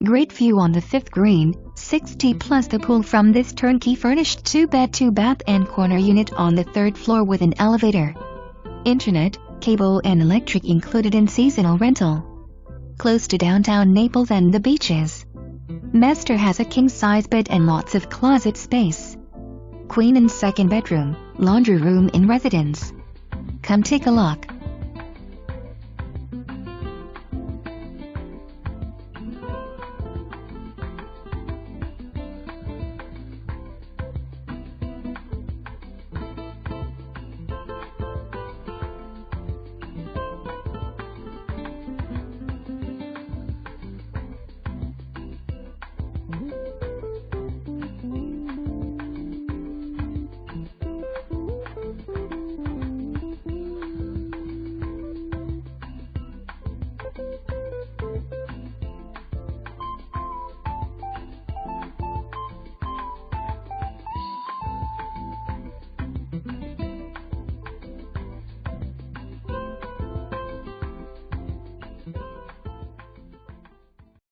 Great view on the 5th green, 60 plus the pool from this turnkey furnished 2-bed 2-bath and corner unit on the 3rd floor with an elevator. Internet, cable and electric included in seasonal rental. Close to downtown Naples and the beaches. Master has a king-size bed and lots of closet space. Queen and 2nd bedroom, laundry room in residence. Come take a look.